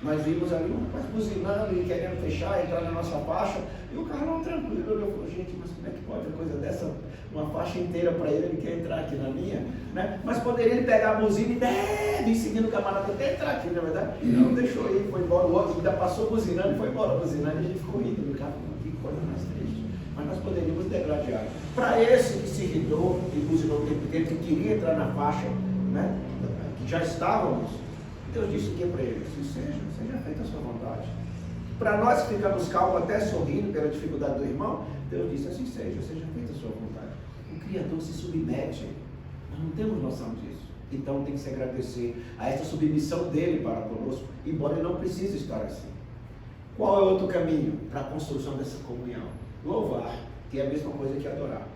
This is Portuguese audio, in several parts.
Nós vimos ali um rapaz buzinando e querendo fechar, entrar na nossa faixa, e o Carlão tranquilo, eu falei, gente, mas como é que pode uma coisa dessa, uma faixa inteira para ele quer entrar aqui na minha, né? Mas poderia ele pegar a buzina e seguindo o camarada até entrar aqui, na verdade, não deixou ir, foi embora, o outro ainda passou buzinando e foi embora buzinando, e a gente ficou rindo no carro, que coisa mais triste. Mas nós poderíamos degradear. Para esse que se irritou e buzinou o tempo inteiro, que queria entrar na faixa, né? Que já estávamos, Deus disse o que para ele? Seja feita a sua vontade. Para nós que ficamos calmos, até sorrindo pela dificuldade do irmão, Deus disse assim, seja feita a sua vontade. O Criador se submete, nós não temos noção disso. Então tem que se agradecer a essa submissão dele para conosco, embora ele não precise estar assim. Qual é outro caminho para a construção dessa comunhão? Louvar, que é a mesma coisa que adorar.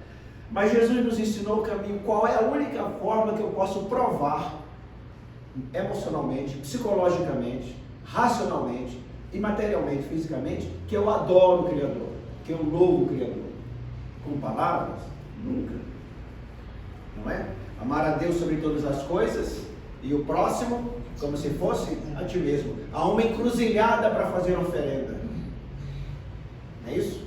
Mas Jesus nos ensinou o caminho, qual é a única forma que eu posso provar emocionalmente, psicologicamente, racionalmente e materialmente, fisicamente, que eu adoro o Criador, que eu louvo o Criador. Com palavras? Nunca. Não é? Amar a Deus sobre todas as coisas e o próximo como se fosse a ti mesmo. Há uma encruzilhada para fazer oferenda. Não é isso?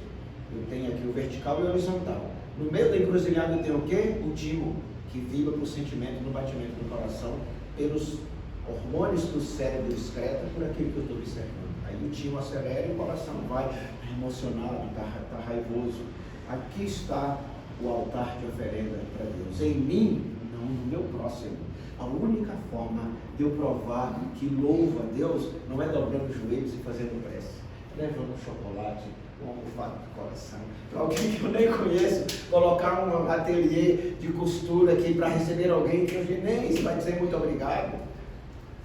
Eu tenho aqui o vertical e o horizontal. No meio da encruzilhada eu tenho o quê? O timo, que vibra para o sentimento, no batimento do coração, pelos hormônios que o cérebro excreta por aquilo que eu estou observando. Aí o timo acelera e o coração vai emocionado, está raivoso. Aqui está o altar de oferenda para Deus. Em mim, não no meu próximo. A única forma de eu provar que louvo a Deus não é dobrando os joelhos e fazendo prece, levando um chocolate, um almofado do coração, para alguém que eu nem conheço, colocar um ateliê de costura aqui para receber alguém que eu nem vai dizer muito obrigado.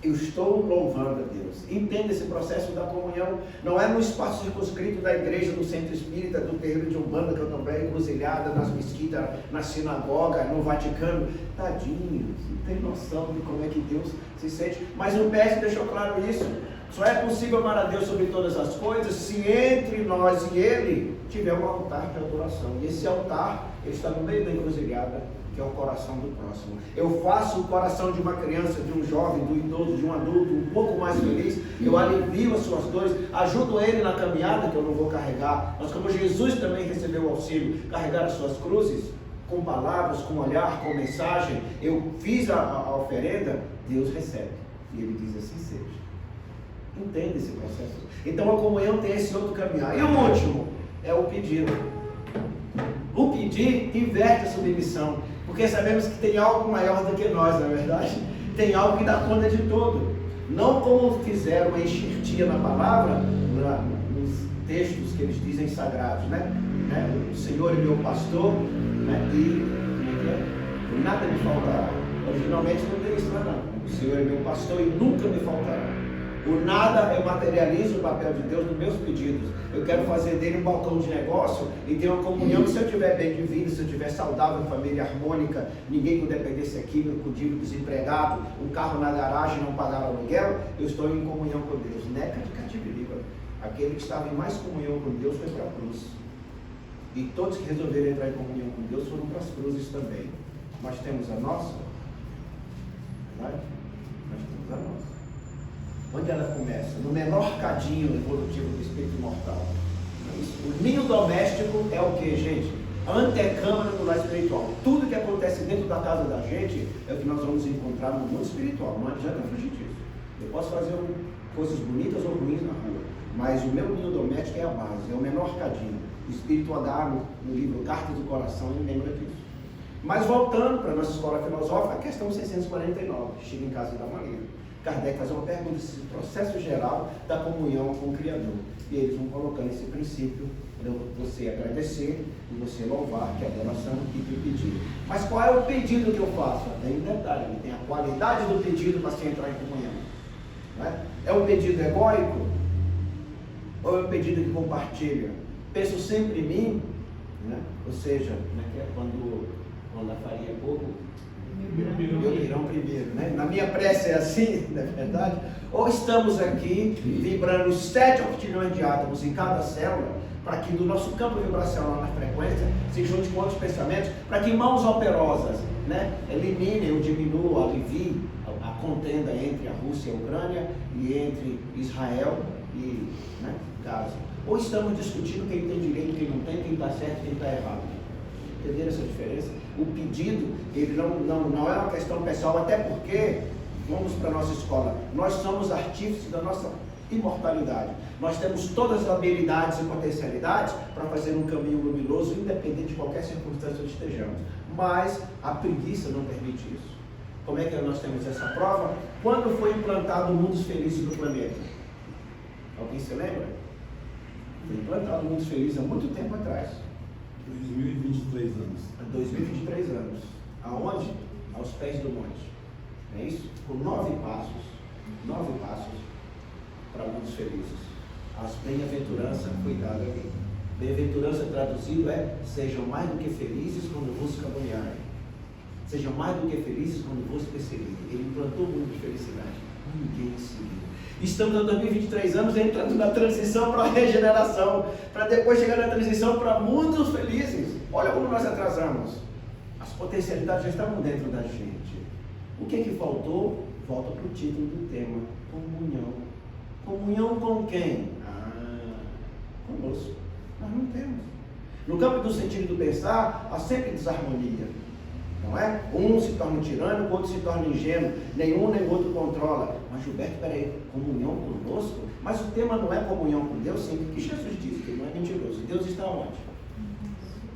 Eu estou louvando a Deus. Entenda esse processo da comunhão. Não é no espaço circunscrito da igreja, no centro espírita, do terreiro de Umbanda, que eu também encruzilhada, nas mesquitas, na sinagoga, no Vaticano. Tadinho, não tem noção de como é que Deus se sente. Mas o PS deixou claro isso. Só é possível amar a Deus sobre todas as coisas se entre nós e Ele tiver um altar de adoração. E esse altar, ele está no meio da encruzilhada, que é o coração do próximo. Eu faço o coração de uma criança, de um jovem, do idoso, de um adulto um pouco mais feliz. Eu alivio as suas dores, ajudo ele na caminhada que eu não vou carregar. Mas como Jesus também recebeu o auxílio, carregar as suas cruzes, com palavras, com olhar, com mensagem, eu fiz a oferenda, Deus recebe. E Ele diz assim seja. Entende esse processo? Então a comunhão tem esse outro caminhar. E o último é o pedido. O pedir inverte a submissão, porque sabemos que tem algo maior do que nós, na verdade. Tem algo que dá conta de tudo. Não como fizeram uma enxertia na palavra, nos textos que eles dizem sagrados, né? O Senhor é meu pastor, né? E nada me faltará. Originalmente não tem isso, não. O Senhor é meu pastor e nunca me faltará. O nada eu materializo o papel de Deus nos meus pedidos. Eu quero fazer dele um balcão de negócio e ter uma comunhão que, se eu estiver bem de vida, se eu estiver saudável, família harmônica, ninguém com dependência química, com desempregado, um carro na garagem, não pagar aluguel, eu estou em comunhão com Deus. Neca de cativeiro. Aquele que estava em mais comunhão com Deus foi para a cruz. E todos que resolveram entrar em comunhão com Deus foram para as cruzes também. Nós temos a nossa, verdade? Nós temos a nossa. Onde ela começa? No menor cadinho evolutivo do espírito mortal. O ninho doméstico é o que, gente? A antecâmara do lar espiritual. Tudo que acontece dentro da casa da gente é o que nós vamos encontrar no mundo espiritual. Não adianta fugir disso. Eu posso fazer coisas bonitas ou ruins na rua, mas o meu ninho doméstico é a base, é o menor cadinho. O Espírito H, no livro Cartas do Coração, ele lembra disso. Mas voltando para a nossa escola filosófica, a questão 649, chega em casa da Maria. Kardec faz uma pergunta, esse processo geral da comunhão com o Criador. E eles vão colocando esse princípio de você agradecer e você louvar, que é a adoração e pedir. Mas qual é o pedido que eu faço? Tem um detalhe, tem a qualidade do pedido para se entrar em comunhão. Não é? É um pedido egóico? Ou é um pedido que compartilha? Penso sempre em mim, né? Ou seja, quando a farinha é pouco, meu pirão primeiro, né? Na minha prece é assim, não é verdade? Ou estamos aqui vibrando 7 octilhões de átomos em cada célula, para que do nosso campo vibracional na frequência se junte com outros pensamentos, para que mãos operosas, né, eliminem ou diminuam, aliviem a contenda entre a Rússia e a Ucrânia e entre Israel e Gaza. Ou estamos discutindo quem tem direito, quem não tem, quem está certo, quem está errado. Entenderam essa diferença? O pedido, ele não é uma questão pessoal, até porque, vamos para a nossa escola, nós somos artífices da nossa imortalidade. Nós temos todas as habilidades e potencialidades para fazer um caminho luminoso, independente de qualquer circunstância onde estejamos. Mas a preguiça não permite isso. Como é que nós temos essa prova? Quando foi implantado o Mundos Felizes no planeta? Alguém se lembra? Foi implantado o Mundos Felizes há muito tempo atrás. 2023 anos. 2023 anos. Aonde? Aos pés do monte. Não é isso? Com 9 passos para Mundos Felizes. As bem-aventuranças foi dada ali. Bem-aventurança traduzido é: sejam mais do que felizes quando vos caluniarem. Sejam mais do que felizes quando vos perseguirem. Ele implantou o mundo de felicidade. Ninguém seguiu. Estamos há 2023 anos entrando na transição para a regeneração, para depois chegar na transição para mundos felizes. Olha como nós atrasamos. As potencialidades já estavam dentro da gente. O que faltou? Volta para o título do tema: comunhão. Comunhão com quem? Conosco. Nós não temos. No campo do sentido do pensar, há sempre desarmonia. Não é? Um se torna tirano, o outro se torna ingênuo. Nenhum nem o outro controla. Mas Gilberto, peraí, comunhão conosco? Mas o tema não é comunhão com Deus, sim, porque Jesus disse que ele não é mentiroso. Deus está onde?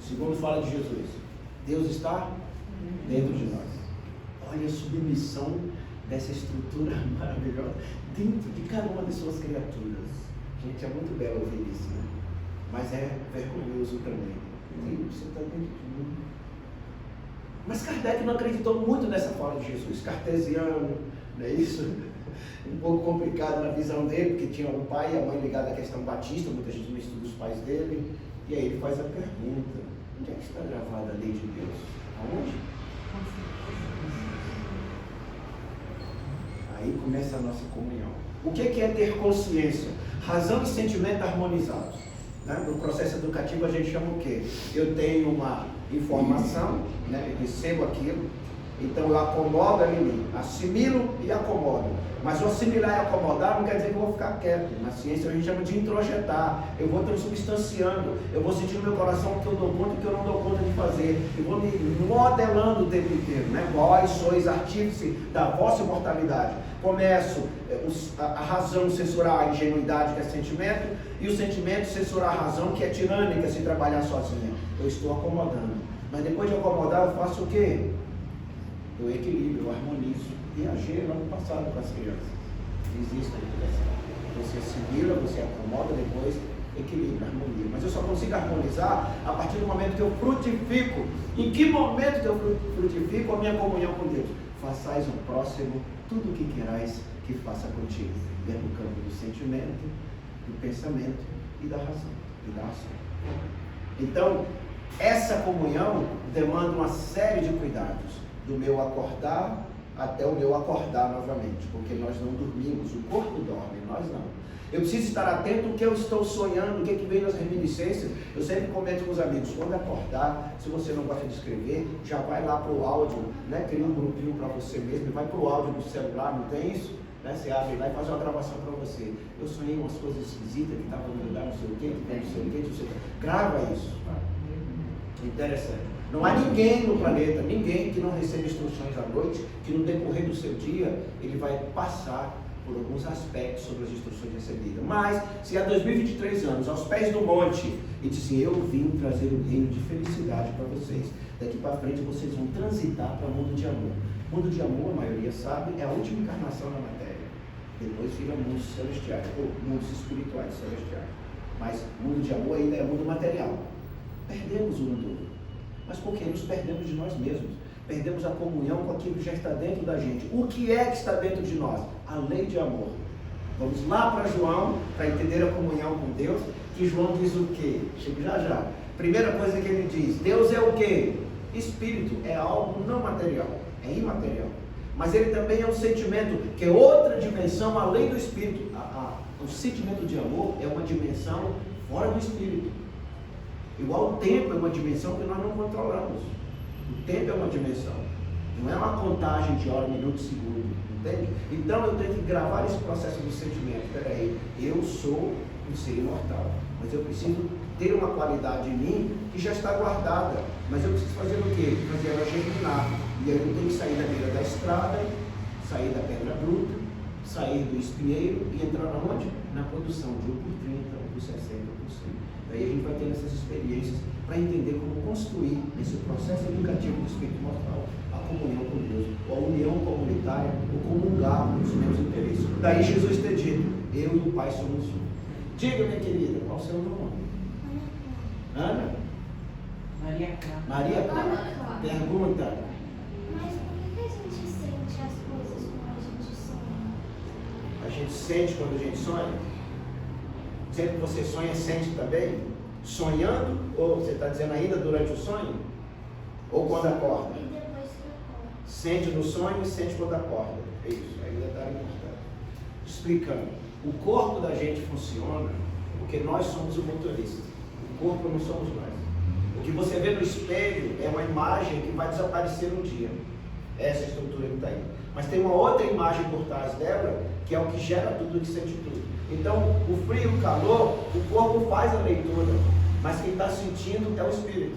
Segundo fala de Jesus, Deus está dentro de nós. Olha a submissão dessa estrutura maravilhosa dentro de cada uma de suas criaturas. Gente, é muito belo ouvir isso, né? Mas é vergonhoso também. Você está dentro de mim. Mas Kardec não acreditou muito nessa fala de Jesus. Cartesiano, não é isso? Um pouco complicado na visão dele, porque tinha o pai e a mãe ligados à questão batista, muita gente não estuda os pais dele. E aí ele faz a pergunta: onde é que está gravada a lei de Deus? Aonde? Aí começa a nossa comunhão. O que é ter consciência? Razão e sentimento harmonizados. No processo educativo a gente chama o quê? Eu tenho uma informação, eu recebo aquilo, então eu acomodo ali em mim, assimilo e acomodo. Mas o assimilar e acomodar não quer dizer que eu vou ficar quieto. Na ciência a gente chama de introjetar. Eu vou transubstanciando, eu vou sentindo no meu coração o que eu dou conta e o que eu não dou conta de fazer. Eu vou me modelando o tempo inteiro, Vós sois artífice da vossa imortalidade. Começo a razão censurar a ingenuidade, que é sentimento, e o sentimento censurar a razão, que é tirânica, se trabalhar sozinha. Eu estou acomodando. Mas depois de acomodar, eu faço o quê? Eu equilibro, eu harmonizo. E agir no ano passado com as crianças. Existe a educação. Você assimila, você acomoda, depois equilibra, harmonia. Mas eu só consigo harmonizar a partir do momento que eu frutifico. Em que momento que eu frutifico a minha comunhão com Deus? Façais ao próximo tudo o que querais que faça contigo. É no campo do sentimento, do pensamento e da razão e da ação. Então, essa comunhão demanda uma série de cuidados. Do meu acordar até o meu acordar novamente, porque nós não dormimos, o corpo dorme, nós não. Eu preciso estar atento ao que eu estou sonhando, o que vem nas reminiscências. Eu sempre comento com os amigos: quando acordar, se você não gosta de escrever, já vai lá para o áudio, cria um grupinho para você mesmo, vai para o áudio do celular, não tem isso? Você abre lá e faz uma gravação para você. Eu sonhei umas coisas esquisitas que estavam no lugar, não sei o que, não sei o que, não sei o que. Grava isso. Interessante. Não há ninguém no planeta, ninguém que não receba instruções à noite, que no decorrer do seu dia, ele vai passar por alguns aspectos sobre as instruções recebidas. Mas, se há 2023 anos, aos pés do monte, e disse: eu vim trazer um reino de felicidade para vocês. Daqui para frente vocês vão transitar para o mundo de amor. Mundo de amor, a maioria sabe, é a última encarnação na matéria. Depois vira mundos celestiais, ou mundos espirituais celestiais. Mas mundo de amor ainda é mundo material. Perdemos o mundo. Mas por que? Nos perdemos de nós mesmos. Perdemos a comunhão com aquilo que já está dentro da gente. O que é que está dentro de nós? A lei de amor. Vamos lá para João, para entender a comunhão com Deus, que João diz o quê? Chega já. Primeira coisa que ele diz: Deus é o quê? Espírito, é algo não material, é imaterial. Mas ele também é um sentimento, que é outra dimensão além do Espírito. O sentimento de amor é uma dimensão fora do Espírito. Igual o tempo é uma dimensão que nós não controlamos. O tempo é uma dimensão. Não é uma contagem de hora, minuto, segundo. Não Entende? Então eu tenho que gravar esse processo de sentimento. Peraí, eu sou um ser imortal, mas eu preciso ter uma qualidade em mim que já está guardada. Mas eu preciso fazer o quê? Fazer ela germinar. E aí eu tenho que sair da beira da estrada, sair da pedra bruta, sair do espinheiro e entrar onde? Na produção de 1 por 30, 1 por 60, 1 por 100. Daí a gente vai tendo essas experiências para entender como construir esse processo educativo do espírito mortal, a comunhão com Deus, ou a união comunitária, ou comungar com os meus interesses. Daí Jesus ter dito, eu e o Pai somos um. Diga, minha querida, qual o seu nome? Ana? Maria Clara. Maria Clara. Pergunta. Mas por que a gente sente as coisas quando a gente sonha? A gente sente quando a gente sonha? Sempre que você sonha, sente também? Sonhando? Ou você está dizendo ainda durante o sonho? Ou quando acorda? E depois que acorda. Sente no sonho e sente quando acorda. É isso, aí é detalhe importante. Explicando. O corpo da gente funciona porque nós somos o motorista. O corpo não somos nós. O que você vê no espelho é uma imagem que vai desaparecer um dia. Essa estrutura que está aí. Mas tem uma outra imagem por trás dela, que é o que gera tudo, que sente tudo. Então, o frio e o calor, o corpo faz a leitura, mas quem está sentindo é o espírito.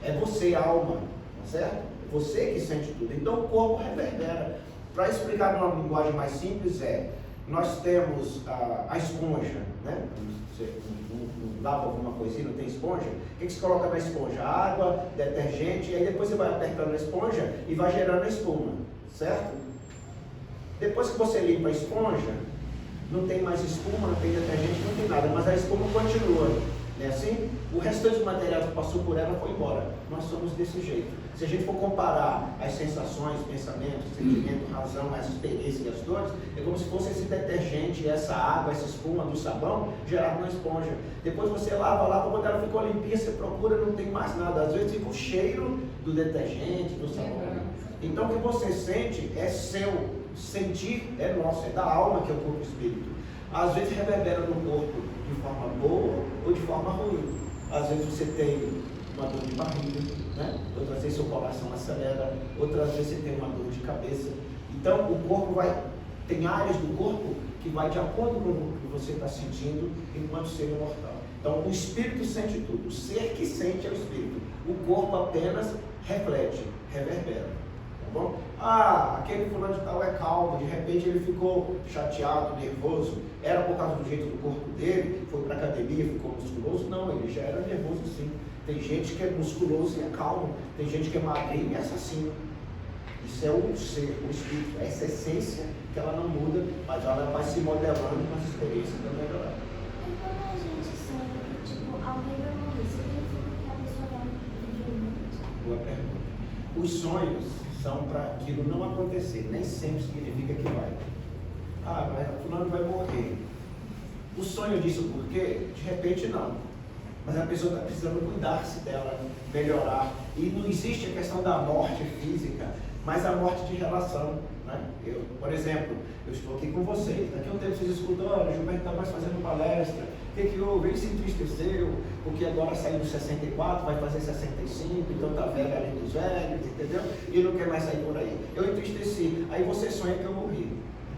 É você, a alma, tá certo? É você que sente tudo. Então, o corpo reverbera. Para explicar de uma linguagem mais simples, nós temos a esponja, né? Você não lava alguma coisinha, não tem esponja? O que se coloca na esponja? Água, detergente, e aí depois você vai apertando a esponja e vai gerando a espuma, certo? Depois que você limpa a esponja, não tem mais espuma, não tem detergente, não tem nada, mas a espuma continua. Não é assim? O restante do material que passou por ela foi embora. Nós somos desse jeito. Se a gente for comparar as sensações, pensamentos, sentimento, razão, as experiências e as dores, é como se fosse esse detergente, essa água, essa espuma do sabão gerado na esponja. Depois você lava, quando ela ficou limpinha, você procura, não tem mais nada. Às vezes fica o cheiro do detergente, do sabão. Então o que você sente é seu. Sentir é nosso, é da alma, que é o corpo e o espírito. Às vezes reverbera no corpo de forma boa ou de forma ruim. Às vezes você tem uma dor de barriga, né? Outras vezes seu coração acelera, outras vezes você tem uma dor de cabeça. Então o corpo tem áreas do corpo que vai de acordo com o que você está sentindo enquanto ser imortal. Então o espírito sente tudo, o ser que sente é o espírito, o corpo apenas reflete, reverbera. Bom, aquele fulano de tal é calmo, de repente ele ficou chateado, nervoso, era por causa do jeito do corpo dele, foi para a academia, ficou musculoso? Não, ele já era nervoso sim. Tem gente que é musculoso e é calmo, tem gente que é magrinho e é assassino. Isso é o ser, o espírito, essa essência que ela não muda, mas ela vai se modelando com as experiências para melhorar. E quando a gente sonha que, tipo, alguém vai morrer, significa que a pessoa vai viver muito? Boa pergunta. Os sonhos são para aquilo não acontecer, nem sempre significa que vai. Mas o fulano vai morrer. O sonho disso por quê? De repente não. Mas a pessoa está precisando cuidar-se dela, melhorar. E não existe a questão da morte física, mas a morte de relação. Né? Por exemplo, eu estou aqui com vocês. Daqui a um tempo vocês escutam, olha, o Gilberto está mais fazendo palestra. O que houve? Ele se entristeceu, porque agora saiu dos 64, vai fazer 65, então está velho além dos velhos, entendeu? E não quer mais sair por aí. Eu entristeci. Aí você sonha que eu morri.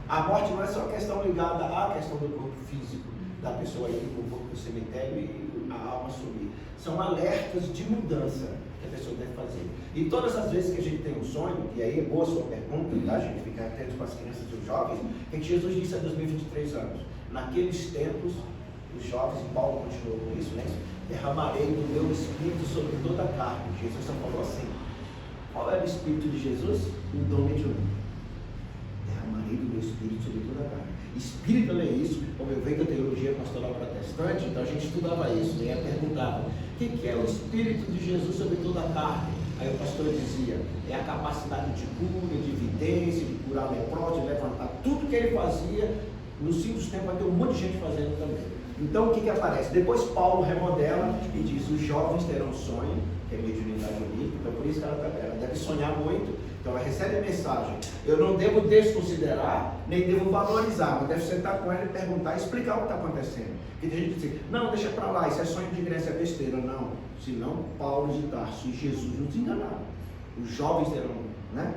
A morte não é só questão ligada à questão do corpo físico, da pessoa ir no corpo do cemitério e a alma sumir. São alertas de mudança que a pessoa deve fazer. E todas as vezes que a gente tem um sonho, e aí é boa a sua pergunta, tá, gente? Ficar atento com as crianças e os jovens, é que Jesus disse há 2023 anos, naqueles tempos, os jovens, e Paulo continuou com isso, né? Derramarei do meu espírito sobre toda a carne. Jesus só falou assim. Qual era o espírito de Jesus? O dom mediúnico. Derramarei do meu espírito sobre toda a carne. Espírito não é isso, como eu venho da teologia pastoral protestante, então a gente estudava isso, né? Perguntava, o que é o espírito de Jesus sobre toda a carne? Aí o pastor dizia, é a capacidade de cura, de evidência, de curar leproso, de levantar, tudo que ele fazia, no fim dos tempos vai ter um monte de gente fazendo também. Então o que aparece? Depois Paulo remodela e diz, os jovens terão sonho, que é mediunidade olímpica, então por isso que ela deve sonhar muito, então ela recebe a mensagem. Eu não devo desconsiderar, nem devo valorizar, mas deve sentar com ela e perguntar, explicar o que está acontecendo. Porque tem gente que diz, não, deixa para lá, isso é sonho de igreja, é besteira. Não, senão Paulo de Tarso e Jesus nos enganaram. Os jovens terão, né?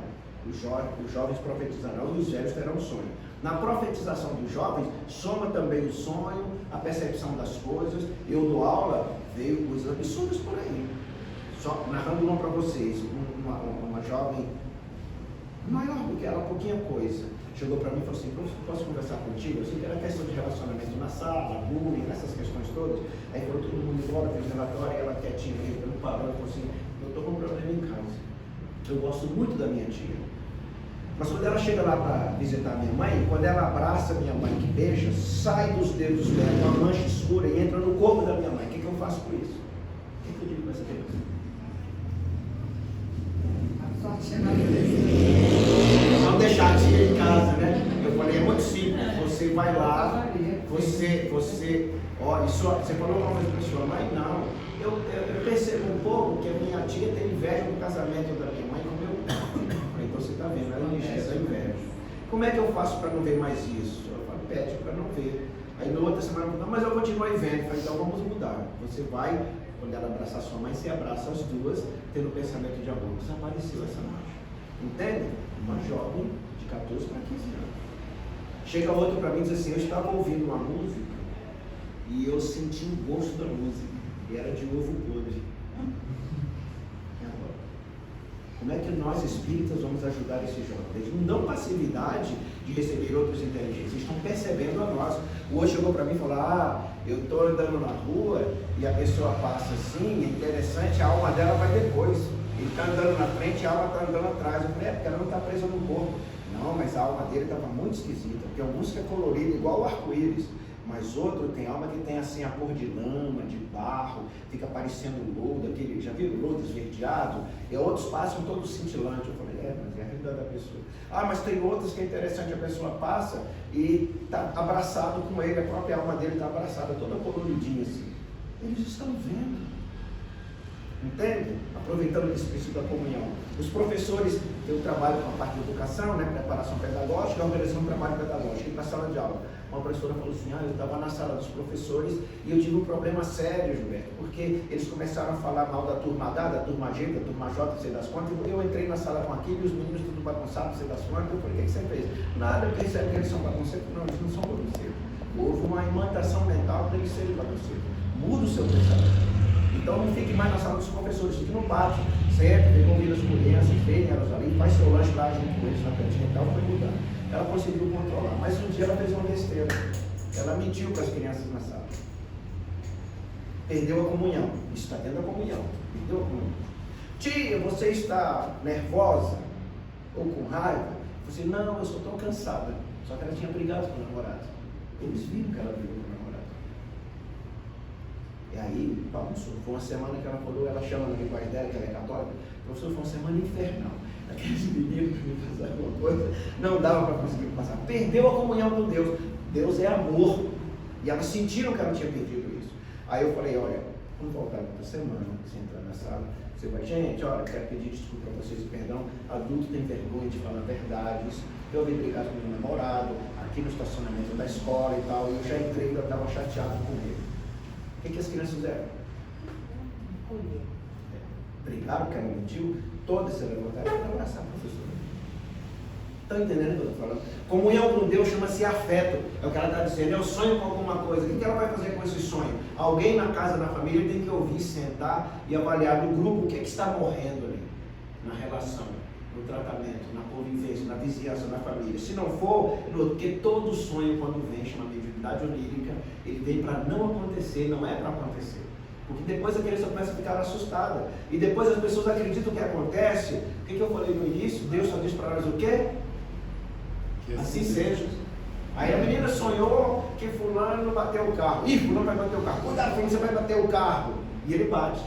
Os jovens profetizarão e os velhos terão sonho. Na profetização dos jovens, soma também o sonho, a percepção das coisas. Eu dou aula, veio coisas absurdas por aí. Só narrando uma para vocês, uma jovem maior do que ela, pouquinha coisa, chegou para mim e falou assim: posso conversar contigo? Assim, que era questão de relacionamento na sala, bullying, essas questões todas. Aí falou todo mundo embora, fez relatório, e ela quietinha, ele parou e falou assim: eu estou com um problema em casa. Eu gosto muito da minha tia. Mas quando ela chega lá para visitar minha mãe, quando ela abraça minha mãe, que beija, sai dos dedos dela uma mancha escura e entra no corpo da minha mãe. O que eu faço com isso? O que eu digo com essa criança? Não deixar a tia em casa, né? Eu falei, é muito simples. Você vai lá, você você falou uma coisa para sua mãe? Não. Eu percebo um pouco que a minha tia tem inveja do casamento da minha mãe com o meu pai. Então você está vendo, ela energia da inveja. Como é que eu faço para não ver mais isso? Eu falo, pede para não ver. Aí na outra semana, não, mas eu continuo vendo. Eu falei, então vamos mudar. Você vai, quando ela abraçar sua mãe, você abraça as duas, tendo pensamento de amor. Desapareceu essa marcha. Entende? Uma jovem de 14 para 15 anos. Chega outro para mim e diz assim: eu estava ouvindo uma música e eu senti o gosto da música. E era de ovo podre. Como é que nós espíritas vamos ajudar esses jovens? Eles não dão passividade de receber outros inteligentes, eles estão percebendo a nós. O outro chegou para mim e falou: eu estou andando na rua e a pessoa passa assim, é interessante, a alma dela vai depois. Ele está andando na frente e a alma está andando atrás. Eu falei: porque ela não está presa no corpo. Não, mas a alma dele estava muito esquisita, porque a música é colorida igual o arco-íris. Mas outro tem alma que tem assim a cor de lama, de barro, fica parecendo lodo, aquele, já viram lodo esverdeado? E outros passam todos cintilantes. Eu falei: mas é a realidade da pessoa. Mas tem outros que é interessante, a pessoa passa e está abraçado com ele, a própria alma dele está abraçada, toda coloridinha assim. Eles estão vendo. Entende? Aproveitando esse princípio da comunhão. Os professores, eu trabalho com a parte de educação, né, preparação pedagógica, organização do trabalho pedagógico, e para a sala de aula. Uma professora falou assim: eu estava na sala dos professores e eu tive um problema sério, Gilberto, porque eles começaram a falar mal da turma A, da turma G, da turma J, não sei das quantas, e eu entrei na sala com aquilo e os meninos tudo bagunçados, não sei das quantas. Eu falei: o que você fez? Nada, eu percebo que eles são bagunceiros. Não, eles não são bagunceiros. Houve uma imantação mental para eles serem bagunceiros. Muda o seu pensamento. Então não fique mais na sala dos professores, fique no pátio, sempre, convida as crianças, veem elas ali, faz seu lanche lá junto com eles na cantina e tal, foi mudando. Ela conseguiu controlar, mas um dia ela fez uma besteira. Ela mentiu para as crianças na sala. Perdeu a comunhão. Isso está tendo a comunhão. Perdeu a comunhão. Tia, você está nervosa? Ou com raiva? Você: não, eu só estou cansada. Só que ela tinha brigado com o namorado. Eles viram que ela brigou com o namorado. E aí, bagunçou. Foi uma semana que ela falou, ela chama na linguagem dela, que ela é católica. Professor, foi uma semana infernal. Aqueles meninos que me passaram alguma coisa, não dava para conseguir passar. Perdeu a comunhão com Deus. Deus é amor. E elas sentiram que ela tinha perdido isso. Aí eu falei: olha, vamos voltar outra semana, você entrar na sala, você vai: gente, olha, quero pedir desculpa para vocês, perdão, adulto tem vergonha de falar verdades, eu vim brigar com meu namorado, aqui no estacionamento da escola e tal, e eu já entrei e eu estava chateado com ele. O que as crianças fizeram? Brigaram, porque ela mentiu, todas se levantaram para abraçar a professora. Estão entendendo o que eu estou falando? Comunhão com Deus chama-se afeto. É o que ela está dizendo. Eu sonho com alguma coisa. O que ela vai fazer com esse sonho? Alguém na casa, na família, tem que ouvir, sentar e avaliar no grupo o que está morrendo ali. Na relação, no tratamento, na convivência, na vizinhança, na família. Se não for, porque todo sonho, quando vem, chama mediunidade onírica, ele vem para não acontecer, não é para acontecer. Porque depois a criança começa a ficar assustada. E depois as pessoas acreditam que acontece. O que eu falei no início? Deus só diz para nós o quê? Assim seja. Aí a menina sonhou que fulano bateu o carro. Ih, fulano vai bater o carro. Cuidado, fulano, você vai bater o carro. E ele bate.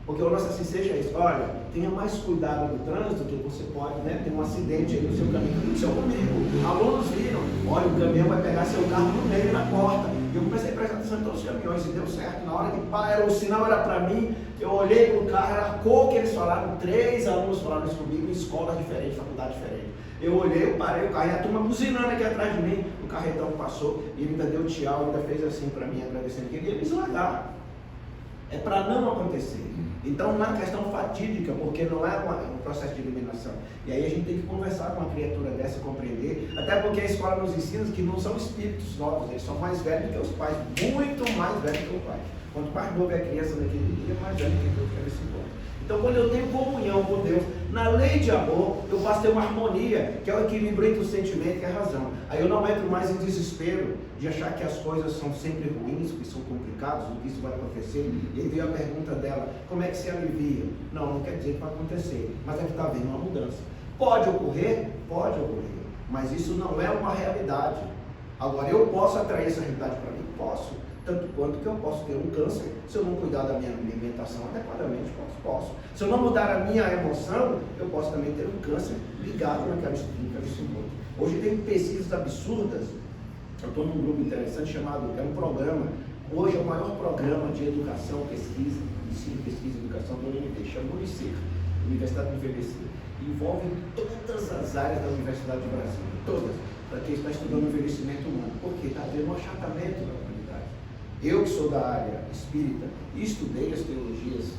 Porque o nosso assim seja isso. Olha, tenha mais cuidado no trânsito, que você pode, né, ter um acidente aí no seu caminho. No seu caminho. Alunos viram: olha, o caminhão vai pegar seu carro no meio, na porta. E eu comecei a prestar atenção em todos os caminhões e deu certo. Na hora que o sinal era para mim, eu olhei para o carro, era a cor que eles falaram. 3 alunos falaram isso comigo em escolas diferentes, faculdades diferentes. Eu olhei, eu parei o carro e a turma buzinando aqui atrás de mim. O carretão passou e ele ainda deu tchau, ainda fez assim para mim, agradecendo que ele ia me esmagar. É para não acontecer. Então não é uma questão fatídica, porque não é um processo de eliminação. E aí a gente tem que conversar com uma criatura dessa, compreender, até porque a escola nos ensina que não são espíritos novos, eles são mais velhos que os pais, muito mais velhos que o pai. Quanto mais novo é a criança naquele dia, mais velho que Deus quer se encontrar. Então, quando eu tenho comunhão com Deus, na lei de amor, eu passo a ter uma harmonia, que é o equilíbrio entre o sentimento e a razão. Aí eu não entro mais em desespero de achar que as coisas são sempre ruins, que são complicadas, que isso vai acontecer. E aí veio a pergunta dela, como é que se alivia? Não quer dizer que vai acontecer, mas é que está havendo uma mudança. Pode ocorrer? Pode ocorrer, mas isso não é uma realidade. Agora, eu posso atrair essa realidade para mim? Posso. Tanto quanto que eu posso ter um câncer, se eu não cuidar da minha alimentação adequadamente, posso. Se eu não mudar a minha emoção, eu posso também ter um câncer ligado naquela estrutura. Hoje tem pesquisas absurdas. Eu estou num grupo interessante chamado, é um programa, hoje é o maior programa de educação, pesquisa, ensino, pesquisa e educação do UNB, chama UNICER, Universidade do Envelhecer. Envolve todas as áreas da Universidade do Brasil, todas, para quem está estudando o envelhecimento humano, porque está havendo um achatamento da humanidade. Eu que sou da área espírita e estudei as teologias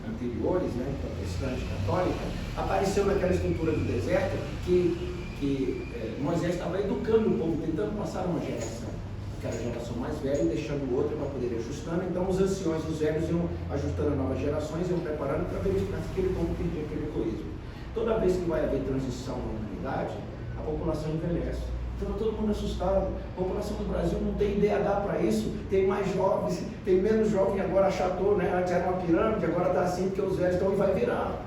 anteriores, protestante, católica, apareceu naquela estrutura do deserto que Moisés estava educando o povo, tentando passar uma geração, aquela geração mais velha e deixando outra para poder ir ajustando. Então os anciões, os velhos iam ajustando novas gerações, iam preparando para verificar se aquele povo perdia aquele egoísmo. Toda vez que vai haver transição na humanidade, a população envelhece. Então todo mundo assustado. A população do Brasil não tem IDH para isso, tem mais jovens, tem menos jovens, agora achatou, antes era uma pirâmide, agora está assim porque os velhos estão e vai virar.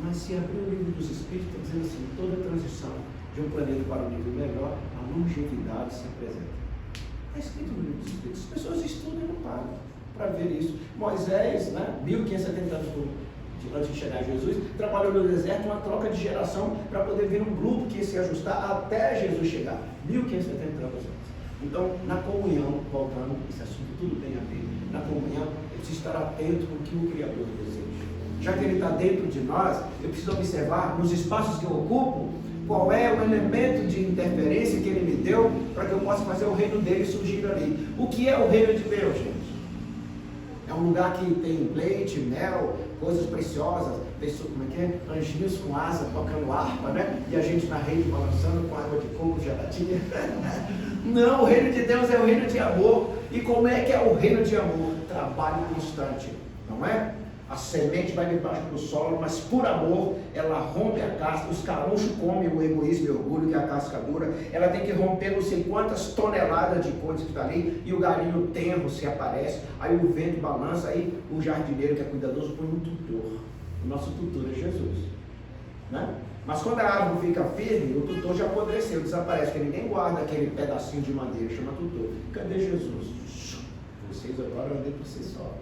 Mas se abrir o livro dos Espíritos, está dizendo assim, toda transição de um planeta para um nível melhor, a longevidade se apresenta. Está escrito no livro dos Espíritos, as pessoas estudam e não param para ver isso. Moisés, 1570 anos antes de chegar a Jesus, trabalhou no deserto, uma troca de geração para poder vir um grupo que ia se ajustar até Jesus chegar, 1570 anos antes. Então, na comunhão, voltando, esse assunto tudo tem a ver, na comunhão, eu preciso estar atento com o que o Criador deseja. Já que Ele está dentro de nós, eu preciso observar nos espaços que eu ocupo, qual é o elemento de interferência que Ele me deu para que eu possa fazer o reino dele surgir ali. O que é o reino de Deus, gente? É um lugar que tem leite, mel, coisas preciosas, pessoas, anjinhos com asa, tocando harpa, e a gente na rede balançando com água de coco, gelatina. Não, o reino de Deus é o reino de amor. E como é que é o reino de amor? Trabalho constante, não é? A semente vai debaixo do solo, mas por amor ela rompe a casca, os carunchos comem o egoísmo e o orgulho, que é a casca dura, ela tem que romper não sei quantas toneladas de coisas que está ali, e o galinho tenro se aparece, aí o vento balança, aí o jardineiro que é cuidadoso põe um tutor. O nosso tutor é Jesus, Mas quando a árvore fica firme, o tutor já apodreceu, desaparece, porque ninguém guarda aquele pedacinho de madeira, chama tutor. Cadê Jesus? Vocês agora andem por si só.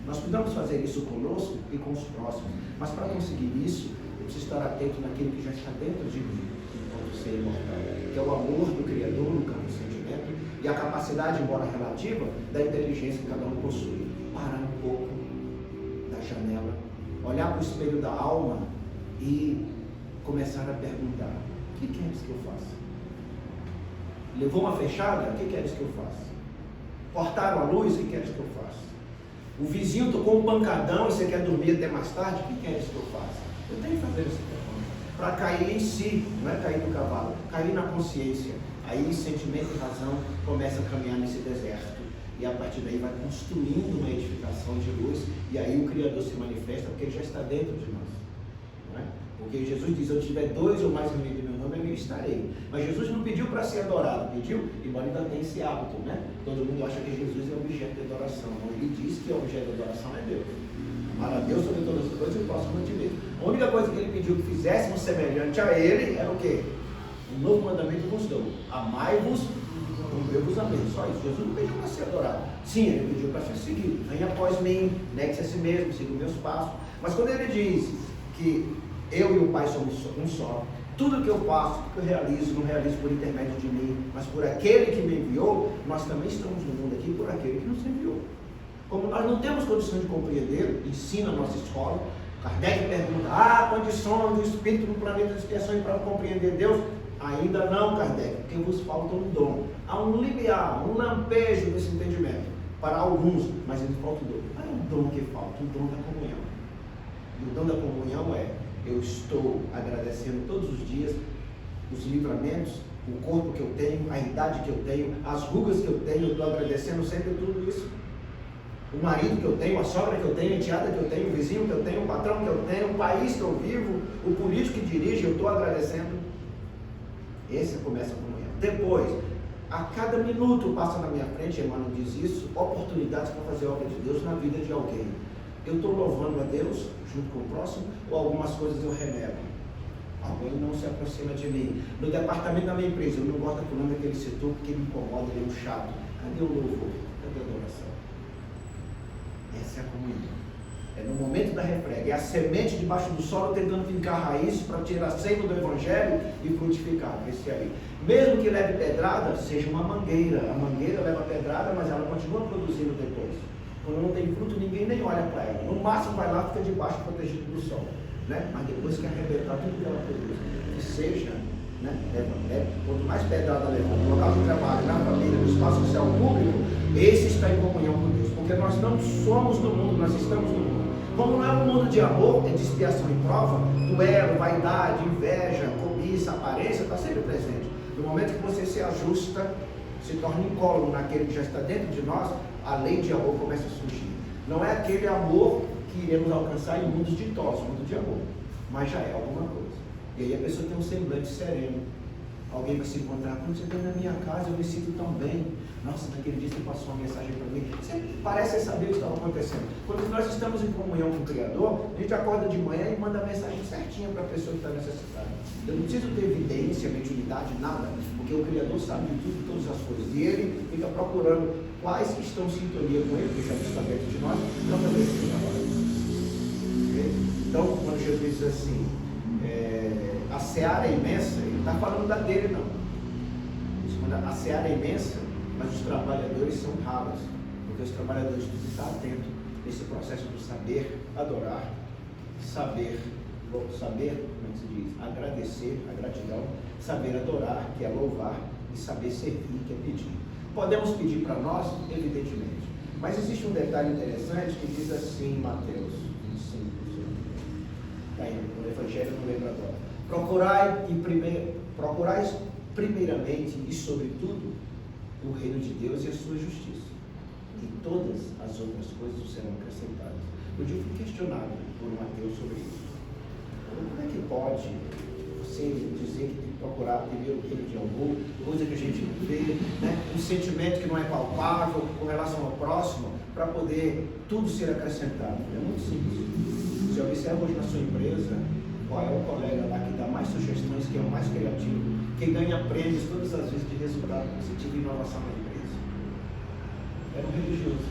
Nós podemos fazer isso conosco e com os próximos, mas para conseguir isso, eu preciso estar atento naquilo que já está dentro de mim, enquanto ser imortal, que é o amor do Criador no campo do sentimento e a capacidade, embora relativa, da inteligência que cada um possui. Parar um pouco da janela, olhar para o espelho da alma e começar a perguntar: o que queres que eu faça? Levou uma fechada? O que queres que eu faça? Cortaram a luz? O que queres que eu faça? O vizinho tocou um pancadão e você quer dormir até mais tarde? O que queres que eu faça? Eu tenho que fazer essa pergunta para cair em si, não é cair no cavalo, cair na consciência. Aí sentimento e razão começam a caminhar nesse deserto, e a partir daí vai construindo uma edificação de luz, e aí o Criador se manifesta, porque Ele já está dentro de nós, não é? Porque Jesus diz: eu tiver 2 ou mais reunidos em meu nome, eu estarei. Mas Jesus não pediu para ser adorado, pediu, embora ainda tenha esse hábito, Todo mundo acha que Jesus é objeto de adoração. Ele diz que o objeto de adoração é Deus. Amar a Deus sobre todas as coisas e o próximo de Deus. A única coisa que Ele pediu que fizéssemos semelhante a Ele era o quê? Um novo mandamento vos dou: amai-vos como eu vos amei. Só isso. Jesus não pediu para ser adorado. Sim, Ele pediu para ser seguido. Venha após mim, negue-se a si mesmo, siga os meus passos. Mas quando Ele diz que eu e o Pai somos um só, tudo que eu faço, que eu realizo, não realizo por intermédio de mim, mas por aquele que me enviou. Nós também estamos no mundo aqui por aquele que nos enviou. Como nós não temos condição de compreender, ensina a nossa escola. Kardec pergunta: há condições do Espírito no planeta de expiação para compreender Deus? Ainda não, Kardec, porque vos falta um dom. Há um limiar, um lampejo desse entendimento. para alguns, mas ele falta o dom. Não é um dom que falta, o dom da comunhão. E o dom da comunhão é, eu estou agradecendo todos os dias os livramentos, o corpo que eu tenho, a idade que eu tenho, as rugas que eu tenho, eu estou agradecendo sempre tudo isso. O marido que eu tenho, a sogra que eu tenho, a enteada que eu tenho, o vizinho que eu tenho, o patrão que eu tenho, o país que eu vivo, o político que dirige, eu estou agradecendo. Esse começa a comunhão. Depois, a cada minuto passa na minha frente, Emmanuel diz isso, oportunidades para fazer a obra de Deus na vida de alguém. Eu estou louvando a Deus junto com o próximo, ou algumas coisas eu renego? Alguém não se aproxima de mim. No departamento da minha empresa, eu não gosto da fulano daquele setor porque ele me incomoda, ele é um chato. Cadê o louvor? Cadê a adoração? Essa é a comunhão. É no momento da refrega, é a semente debaixo do solo tentando fincar raiz para tirar a seiva do Evangelho e frutificar. Esse aí. Mesmo que leve pedrada, seja uma mangueira. A mangueira leva pedrada, mas ela continua produzindo depois. Quando não tem fruto, ninguém nem olha para ela. No máximo vai lá e fica debaixo protegido do sol. Né? Mas depois que arrebentar tudo que ela produz, que seja, né? Quanto mais pedrada levar no local de trabalho, na família, no espaço social público, esse está em comunhão com Deus. Porque nós não somos do mundo, nós estamos no mundo. Como não é um mundo de amor, é de expiação e prova, duelo, vaidade, inveja, cobiça, aparência, está sempre presente. No momento que você se ajusta, se torna incólume naquele que já está dentro de nós, a lei de amor começa a surgir. Não é aquele amor que iremos alcançar em mundos ditosos, mundo de amor, mas já é alguma coisa. E aí a pessoa tem um semblante sereno. Alguém vai se encontrar, quando você vem na minha casa, eu me sinto tão bem. Nossa, naquele dia você passou uma mensagem para mim. Você parece saber o que estava acontecendo. Quando nós estamos em comunhão com o Criador, a gente acorda de manhã e manda a mensagem certinha para a pessoa que está necessitada. Eu não preciso ter evidência, mediunidade, nada, porque o Criador sabe de tudo, todas as coisas. E Ele fica procurando quais que estão em sintonia com Ele, porque já está dentro de nós, então também está trabalhando. Então, quando Jesus diz assim, a seara é imensa, Ele está falando da dele, não. A seara é imensa, mas os trabalhadores são raros, porque os trabalhadores precisam estar atentos nesse processo do saber adorar, saber, como se diz, agradecer, a gratidão, saber adorar, que é louvar, e saber servir, que é pedir. Podemos pedir para nós, evidentemente, mas existe um detalhe interessante que diz assim em Mateus 25, está aí no Evangelho, não lembro agora. Procurais primeiramente e sobretudo o reino de Deus e a sua justiça, e todas as outras coisas serão acrescentadas. Um dia eu fui questionado por Mateus sobre isso. Como é que pode você dizer que tem que procurar primeiro o reino de amor, coisa que a gente não vê, né? Um sentimento que não é palpável com relação ao próximo, para poder tudo ser acrescentado? É muito simples. Você observa hoje na sua empresa, qual é o colega lá que dá mais sugestões, que é o mais criativo, que ganha prêmios todas as vezes de resultado positivo e inovação na empresa? Era um religioso.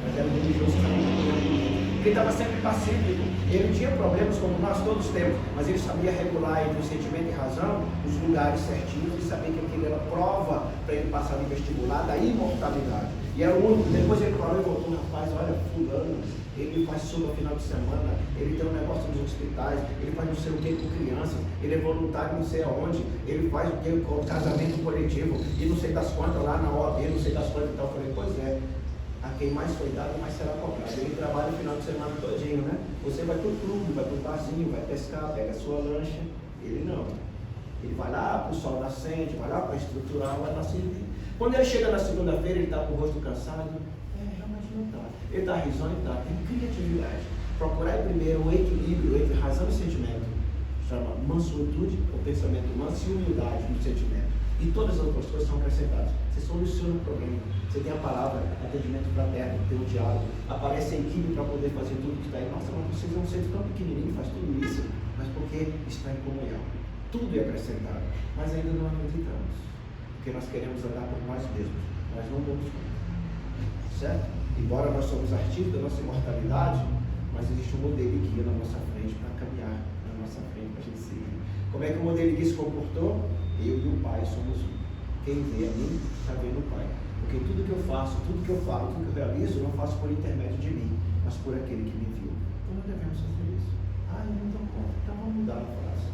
Mas era um religioso também. Ele estava sempre pacífico. Ele não tinha problemas como nós todos temos, mas ele sabia regular entre o sentimento e razão os lugares certinhos e sabia que aquilo era prova para ele passar no vestibular da imortalidade. E era o único. Depois ele falou e voltou, rapaz, olha, fulano, ele faz sopa final de semana, ele tem um negócio nos hospitais, ele faz não sei o que com crianças, ele é voluntário não sei aonde, ele faz o que com casamento coletivo, e não sei das quantas lá na OAB, não sei das quantas e tal. Eu falei, pois é, a quem mais foi dado, mais será cobrado. Ele trabalha o final de semana todinho, né? Você vai para o clube, vai para o barzinho, vai pescar, pega a sua lancha. Ele não. Ele vai lá para o sol nascente, vai lá para estruturar, vai lá servir. Quando ele chega na segunda-feira, ele está com o rosto cansado. Realmente não está. Ele está risonho, está. Tem criatividade. Procurar primeiro o equilíbrio entre razão e sentimento. Chama mansuetude, o pensamento manso, e humildade no sentimento. E todas as outras coisas são acrescentadas. Você soluciona o problema. Você tem a palavra, atendimento fraterno, tem o diálogo. Aparece a equipe para poder fazer tudo que está aí. Nossa, mas vocês não ser tão pequenininho, faz tudo isso. Mas porque está em comunhão. Tudo é acrescentado. Mas ainda não acreditamos. Porque nós queremos andar por nós mesmos. Nós não damos conta. Certo? Embora nós somos artistas da nossa imortalidade, mas existe um modelo guia na nossa frente para caminhar na nossa frente para a gente seguir. Como é que o modelo guia se comportou? Eu e o Pai somos um. Quem vê a mim, está vendo o Pai. Porque tudo que eu faço, tudo que eu falo, tudo que eu realizo, eu não faço por intermédio de mim, mas por aquele que me enviou. Então nós devemos fazer isso. Eu não dou conta. Então vamos mudar a frase.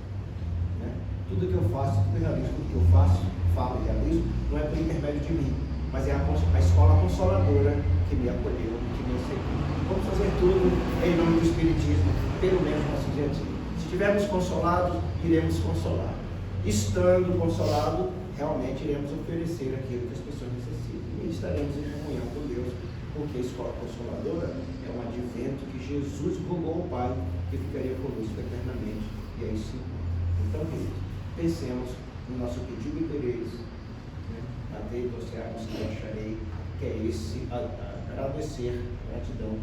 Né? Tudo que eu faço, tudo que eu realizo, tudo que eu faço, falo e realizo, não é por intermédio de mim, mas é a escola consoladora que me acolheu, que me aceitou. Vamos fazer tudo em nome do Espiritismo, pelo menos no nosso dia a dia. Se estivermos consolados, iremos consolar. Estando consolado, realmente iremos oferecer aquilo que as pessoas necessitam. E estaremos em comunhão com Deus, porque a escola consoladora é um advento que Jesus rogou ao Pai que ficaria conosco eternamente. E é isso. Então, queridos, pensemos no nosso pedido e pereis. Batei, docearmos que acharei, que é esse agradecer, gratidão,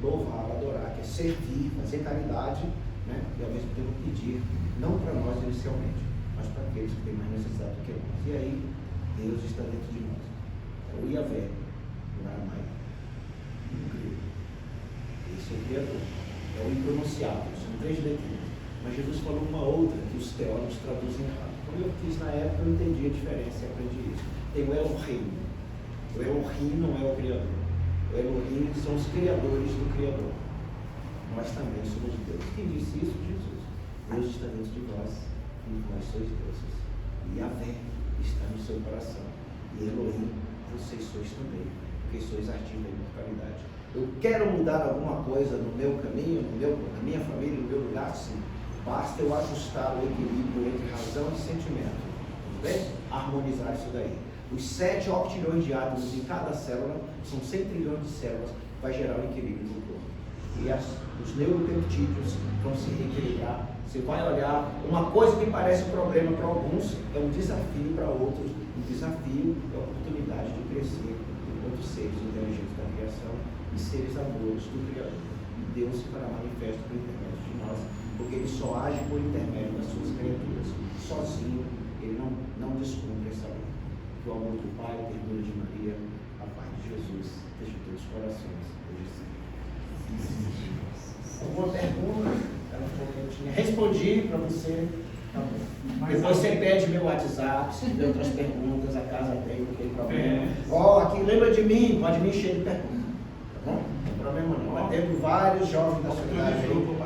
louvar, adorar, que é servir, fazer caridade, né? E ao mesmo tempo pedir, não para nós inicialmente, mas para aqueles que têm mais necessidade do que nós. E aí, Deus está dentro de nós. É o Iavé, o Aramaico, o grego. Esse é o Criador. É o impronunciável. São 3 letrinhas. Mas Jesus falou uma outra que os teólogos traduzem errado. Quando eu fiz na época, eu não entendi a diferença e aprendi isso. Tem o Elohim. O Elohim não é o Criador. O Elohim são os criadores do Criador. Nós também somos Deus. Quem disse isso? Jesus. Deus está dentro de vós e vós sois deuses. E Yahvé está no seu coração. E Elohim, vocês sois também, porque sois artigos da imortalidade. Eu quero mudar alguma coisa no meu caminho, na minha família, no meu lugar, sim. Basta eu ajustar o equilíbrio entre razão e sentimento. Tudo bem? Harmonizar isso daí. Os 7 octilhões de átomos em cada célula, são 100 trilhões de células, vai gerar um equilíbrio no corpo. E os neuropeptídeos vão se reequilibrar. Você vai olhar, uma coisa que parece um problema para alguns, é um desafio para outros. Um desafio é a oportunidade de crescer enquanto seres inteligentes da criação e seres amorosos do Criador. E Deus se fará manifesto por intermédio de nós, porque Ele só age por intermédio das suas criaturas. Sozinho, Ele não descumpre essa lei. Que o amor do Pai, a ternura de Maria, a paz de Jesus, esteja em todos os corações, hoje e sempre. Alguma pergunta? Ela falou que eu tinha. Respondi para você. Tá bom. Depois você pede meu WhatsApp, se tiver outras perguntas, a casa tem, não tem problema. Ó, aqui lembra de mim, pode me encher de perguntas. Tá bom? Não tem problema não. Atendo vários jovens da cidade aí.